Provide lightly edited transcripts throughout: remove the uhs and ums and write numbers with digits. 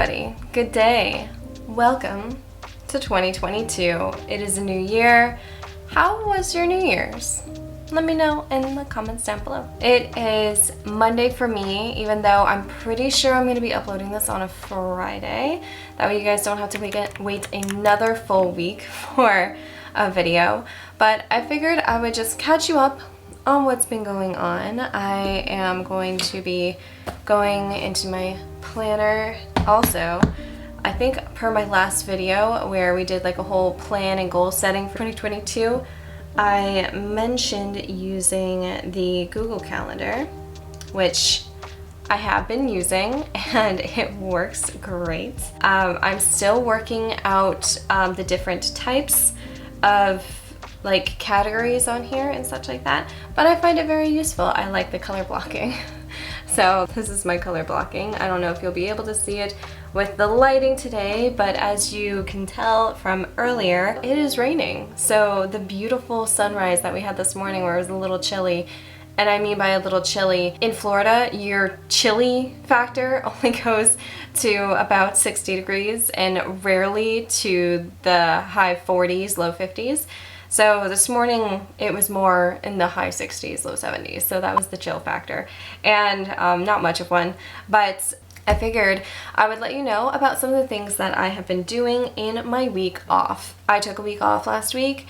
everybody. Good day. Welcome to 2022. It is a new year. How was your New Year's? Let me know in the comments down below. It is Monday for me, even though I'm pretty sure I'm going to be uploading this on a Friday. That way you guys don't have to wait another full week for a video. But I figured I would just catch you up on what's been going on. I am going to be going into my planner also. I think per my last video where we did like a whole plan and goal setting for 2022, I mentioned using the Google Calendar, which I have been using and it works great. I'm still working out the different types of like categories on here and such like that, but I find it very useful. I like the color blocking. So this is my color blocking. I don't know if you'll be able to see it with the lighting today, but as you can tell from earlier, it is raining. So the beautiful sunrise that we had this morning where it was a little chilly, and I mean by a little chilly, in Florida, your chilly factor only goes to about 60 degrees and rarely to the high 40s, low 50s. So this morning it was more in the high 60s, low 70s, so that was the chill factor, and not much of one, but I figured I would let you know about some of the things that I have been doing in my week off. I took a week off last week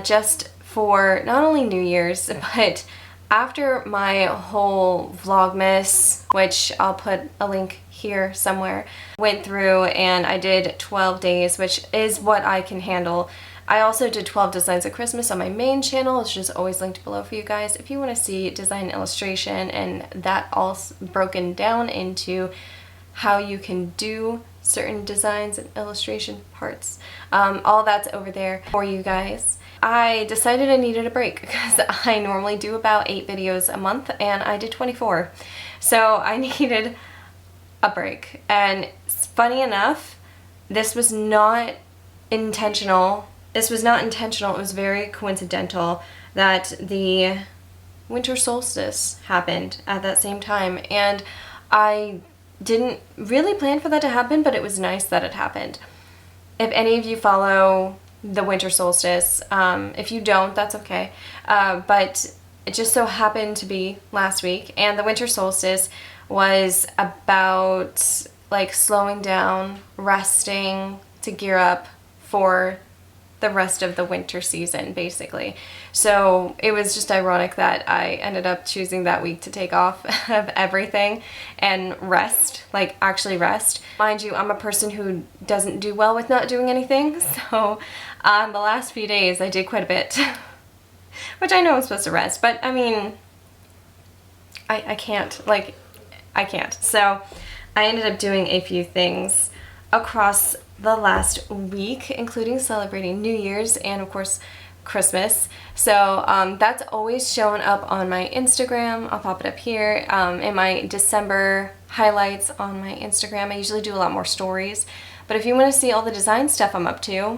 just for not only New Year's, but after my whole Vlogmas, which I'll put a link here somewhere, went through and I did 12 days, which is what I can handle. I also did 12 designs of Christmas on my main channel, which is always linked below for you guys if you want to see design and illustration, and that all broken down into how you can do certain designs and illustration parts. All that's over there for you guys. I decided I needed a break because I normally do about 8 videos a month and I did 24. So I needed a break. And funny enough, this was not intentional. It was very coincidental that the winter solstice happened at that same time, and I didn't really plan for that to happen, but it was nice that it happened. If any of you follow the winter solstice, if you don't, that's okay, but it just so happened to be last week, and the winter solstice was about like slowing down, resting to gear up for the rest of the winter season, basically. So it was just ironic that I ended up choosing that week to take off of everything and rest, like actually rest. Mind you, I'm a person who doesn't do well with not doing anything, so the last few days I did quite a bit, which I know I'm supposed to rest, but I mean, I can't, like, I can't. So I ended up doing a few things across the last week, including celebrating New Year's and of course Christmas. So that's always shown up on my Instagram. I'll pop it up here in my December highlights on my Instagram. I usually do a lot more stories, but if you want to see all the design stuff I'm up to,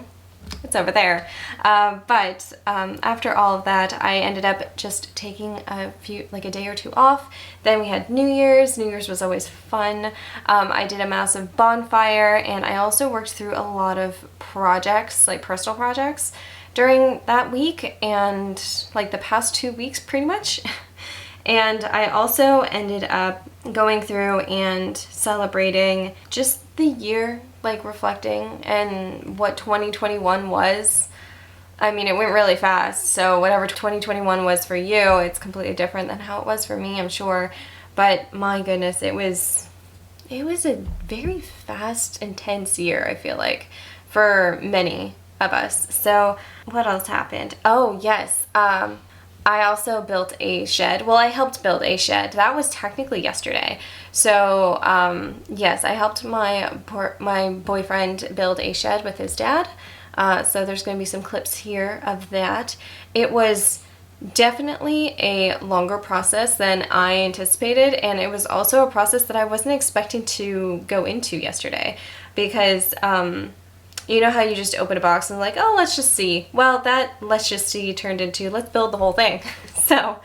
it's over there. But after all of that, I ended up just taking a day or two off. Then we had New Year's. New Year's was always fun. I did a massive bonfire, and I also worked through a lot of projects, like personal projects, during that week and like the past 2 weeks pretty much. And I also ended up going through and celebrating just the year, like reflecting and what 2021 was. I mean, it went really fast, so whatever 2021 was for you, it's completely different than how it was for me, I'm sure. But my goodness, it was a very fast, intense year, I feel like, for many of us. So what else happened? Oh yes, I also built a shed. Well, I helped build a shed. That was technically yesterday. So yes, I helped my boyfriend build a shed with his dad. So there's going to be some clips here of that. It was definitely a longer process than I anticipated, and it was also a process that I wasn't expecting to go into yesterday, because you know how you just open a box and like, oh, let's just see. Well, that let's just see turned into let's build the whole thing. So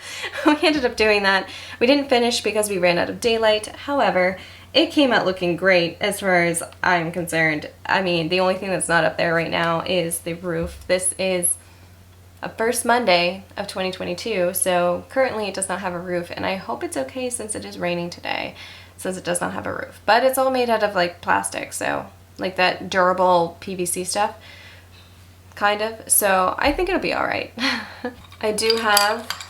we ended up doing that. We didn't finish because we ran out of daylight. However, it came out looking great as far as I'm concerned. I mean, the only thing that's not up there right now is the roof. This is a first Monday of 2022, so currently it does not have a roof, and I hope it's okay since it is raining today, since it does not have a roof. But it's all made out of like plastic, so like that durable PVC stuff, kind of. So I think it'll be all right. I do have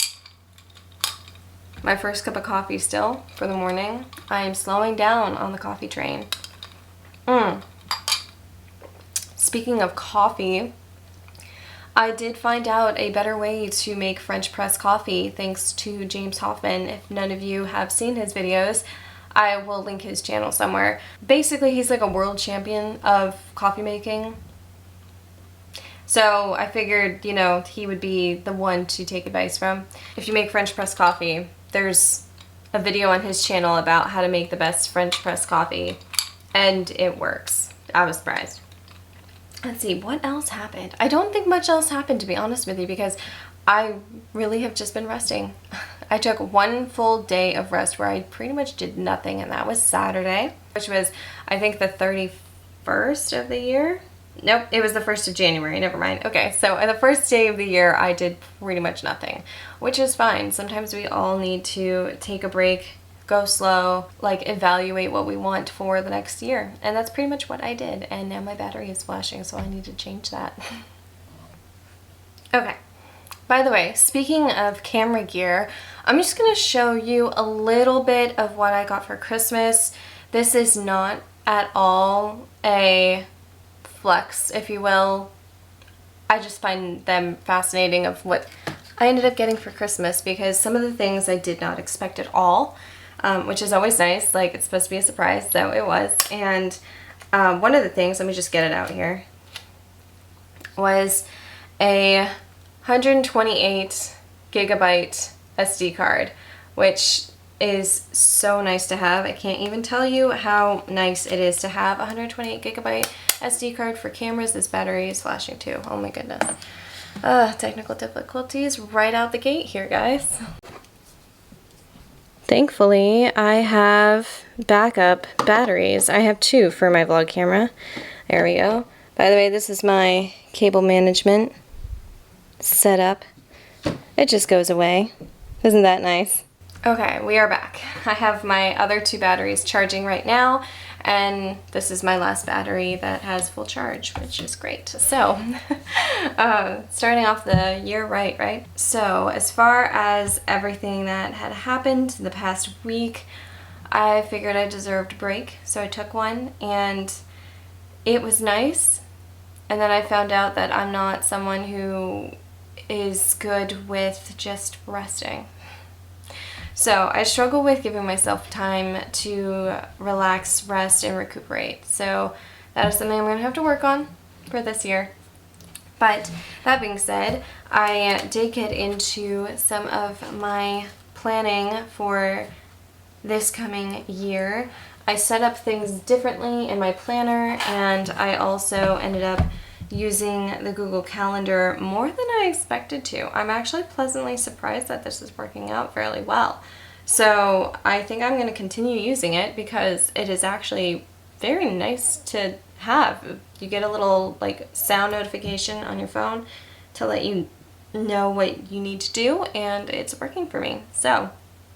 my first cup of coffee still for the morning. I am slowing down on the coffee train. Speaking of coffee, I did find out a better way to make French press coffee thanks to James Hoffman. If none of you have seen his videos, I will link his channel somewhere. Basically, he's like a world champion of coffee making. So I figured, you know, he would be the one to take advice from. If you make French press coffee, there's a video on his channel about how to make the best French press coffee, and it works. I was surprised. Let's see, what else happened? I don't think much else happened, to be honest with you, because I really have just been resting. I took one full day of rest where I pretty much did nothing, and that was Saturday, which was, I think, the 31st of the year. Nope, it was the 1st of January, never mind. Okay, so on the first day of the year, I did pretty much nothing, which is fine. Sometimes we all need to take a break, go slow, like evaluate what we want for the next year. And that's pretty much what I did. And now my battery is flashing, so I need to change that. Okay, by the way, speaking of camera gear, I'm just gonna show you a little bit of what I got for Christmas. This is not at all a flex, if you will. I just find them fascinating of what I ended up getting for Christmas, because some of the things I did not expect at all, which is always nice. Like, it's supposed to be a surprise, so it was. And one of the things, let me just get it out here, was a 128 gigabyte SD card, which is so nice to have. I can't even tell you how nice it is to have a 128 gigabyte SD card for cameras. This battery is flashing too. Oh my goodness. Technical difficulties right out the gate here, guys. Thankfully, I have backup batteries. I have 2 for my vlog camera. There we go. By the way, this is my cable management setup. It just goes away. Isn't that nice? Okay, we are back. I have my other 2 batteries charging right now, and this is my last battery that has full charge, which is great. So, starting off the year right? So, as far as everything that had happened the past week, I figured I deserved a break, so I took one, and it was nice. And then I found out that I'm not someone who is good with just resting. So I struggle with giving myself time to relax, rest, and recuperate. So that is something I'm going to have to work on for this year. But that being said, I did get into some of my planning for this coming year. I set up things differently in my planner, and I also ended up using the Google Calendar more than I expected to. I'm actually pleasantly surprised that this is working out fairly well. So I think I'm going to continue using it because it is actually very nice to have. You get a little like sound notification on your phone to let you know what you need to do, and it's working for me. So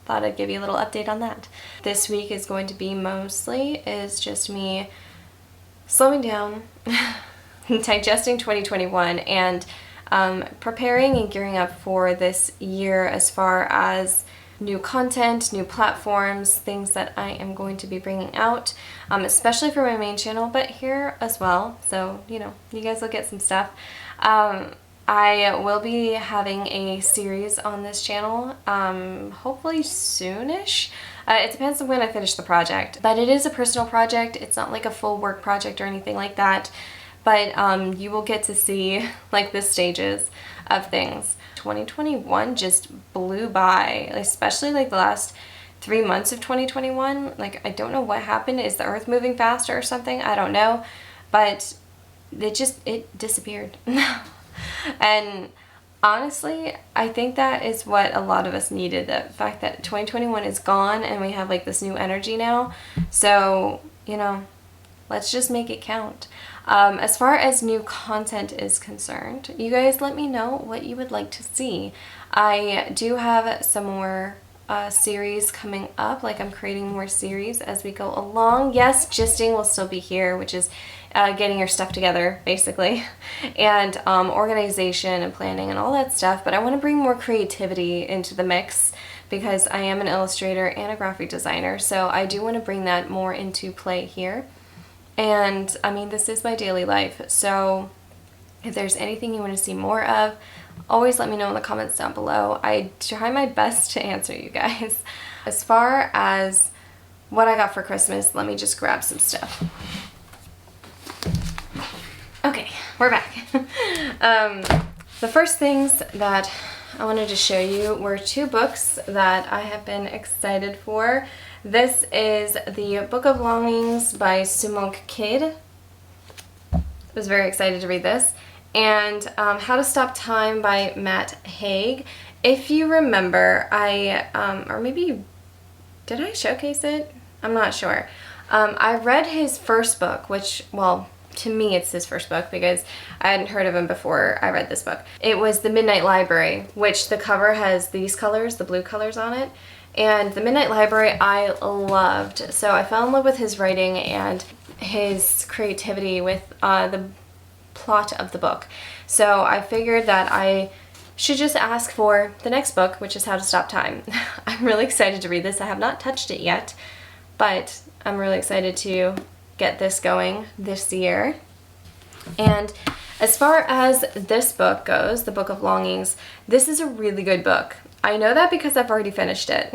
thought I'd give you a little update on that. This week is going to be mostly just me slowing down, digesting 2021, and preparing and gearing up for this year as far as new content, new platforms, things that I am going to be bringing out, especially for my main channel, but here as well. So, you know, you guys will get some stuff. I will be having a series on this channel, hopefully soonish. It depends on when I finish the project, but it is a personal project. It's not like a full work project or anything like that, but you will get to see like the stages of things. 2021 just blew by, especially like the last 3 months of 2021. Like, I don't know what happened. Is the earth moving faster or something? I don't know, but it disappeared. And Honestly, I think that is what a lot of us needed, the fact that 2021 is gone and we have like this new energy now. So, you know, let's just make it count. As far as new content is concerned, you guys let me know what you would like to see. I do have some more series coming up, like I'm creating more series as we go along. Yes, gisting will still be here, which is getting your stuff together, basically, and organization and planning and all that stuff, but I want to bring more creativity into the mix because I am an illustrator and a graphic designer, so I do want to bring that more into play here. And I mean, this is my daily life, so if there's anything you want to see more of, always let me know in the comments down below. I try my best to answer you guys. As far as what I got for Christmas, let me just grab some stuff. Okay, we're back. The first things that I wanted to show you were two books that I have been excited for. This is the Book of Longings by Simone. I was very excited to read this. And How to Stop Time by Matt Haig. If you remember, or maybe, did I showcase it? I'm not sure. I read his first book, which, well, to me it's his first book because I hadn't heard of him before I read this book. It was The Midnight Library, which the cover has these colors, the blue colors on it. And The Midnight Library I loved. So I fell in love with his writing and his creativity with the plot of the book. So I figured that I should just ask for the next book, which is How to Stop Time. I'm really excited to read this. I have not touched it yet, but I'm really excited to get this going this year. And as far as this book goes, the Book of Longings, this is a really good book. I know that because I've already finished it.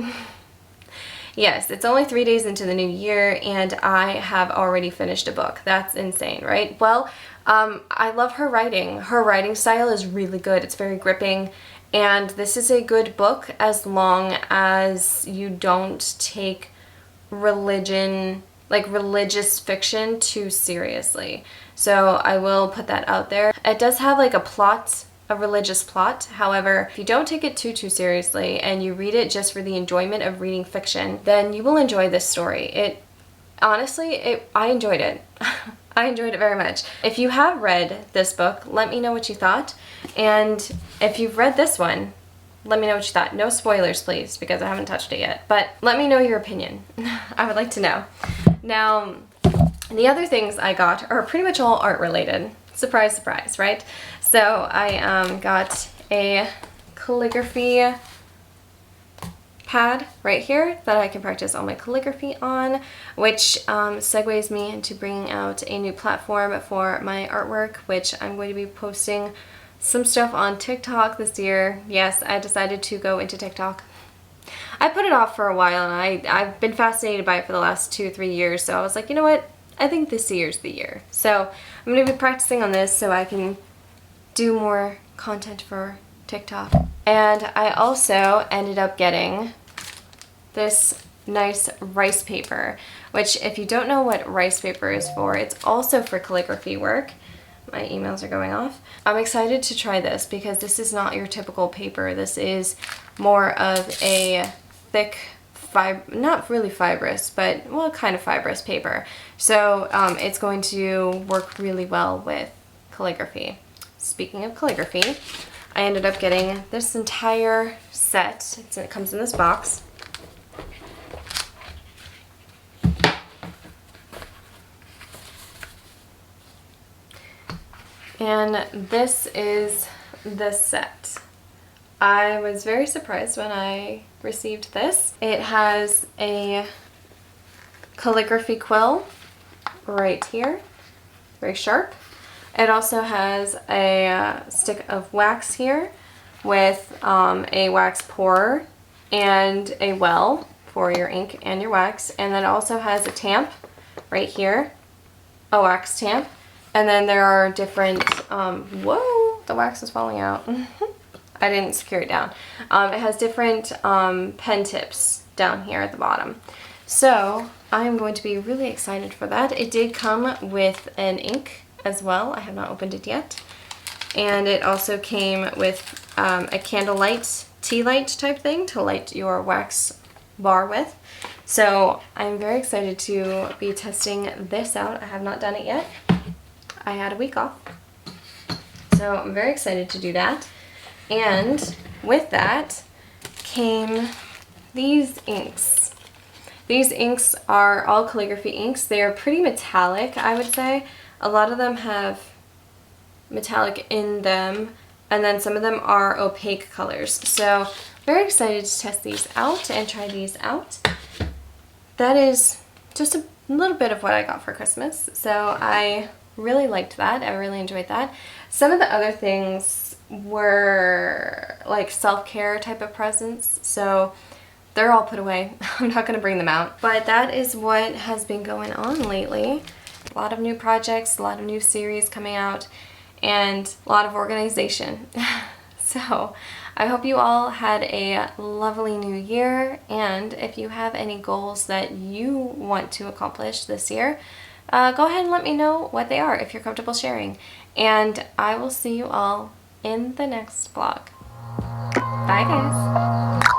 Yes, it's only 3 days into the new year and I have already finished a book. That's insane, right? Well, I love her writing. Her writing style is really good. It's very gripping, and this is a good book as long as you don't take religion, like religious fiction, too seriously. So I will put that out there. It does have like a plot, a religious plot. However, if you don't take it too seriously and you read it just for the enjoyment of reading fiction, then you will enjoy this story. Honestly, I enjoyed it. I enjoyed it very much. If you have read this book, let me know what you thought. And if you've read this one, let me know what you thought. No spoilers, please, because I haven't touched it yet. But let me know your opinion. I would like to know. Now, the other things I got are pretty much all art related. Surprise, surprise, right? So I got a calligraphy pad right here that I can practice all my calligraphy on, which segues me into bringing out a new platform for my artwork, which I'm going to be posting some stuff on TikTok this year. Yes, I decided to go into TikTok. I put it off for a while and I've been fascinated by it for the last 2 or 3 years, so I was like, you know what? I think this year's the year. So I'm going to be practicing on this so I can do more content for TikTok. And I also ended up getting this nice rice paper, which if you don't know what rice paper is for, it's also for calligraphy work. My emails are going off. I'm excited to try this because this is not your typical paper. This is more of a thick, not really fibrous, but well, kind of fibrous paper. So it's going to work really well with calligraphy. Speaking of calligraphy, I ended up getting this entire set. It comes in this box. And this is the set. I was very surprised when I received this. It has a calligraphy quill right here, very sharp. It also has a stick of wax here with a wax pourer and a well for your ink and your wax. And then it also has a tamp right here, a wax tamp. And then there are different, whoa, the wax is falling out. I didn't secure it down. It has different pen tips down here at the bottom. So I'm going to be really excited for that. It did come with an ink as well. I have not opened it yet. And it also came with a candlelight, tea light type thing to light your wax bar with. So I'm very excited to be testing this out. I have not done it yet. I had a week off. So I'm very excited to do that. And with that came these inks. These inks are all calligraphy inks. They are pretty metallic, I would say. A lot of them have metallic in them, and then some of them are opaque colors. So very excited to test these out and try these out. That is just a little bit of what I got for Christmas. So I really liked that. I really enjoyed that. Some of the other things were like self-care type of presents. So they're all put away. I'm not going to bring them out. But that is what has been going on lately. A lot of new projects, a lot of new series coming out, and a lot of organization. So I hope you all had a lovely new year, and if you have any goals that you want to accomplish this year, go ahead and let me know what they are if you're comfortable sharing. And I will see you all in the next vlog. Bye guys!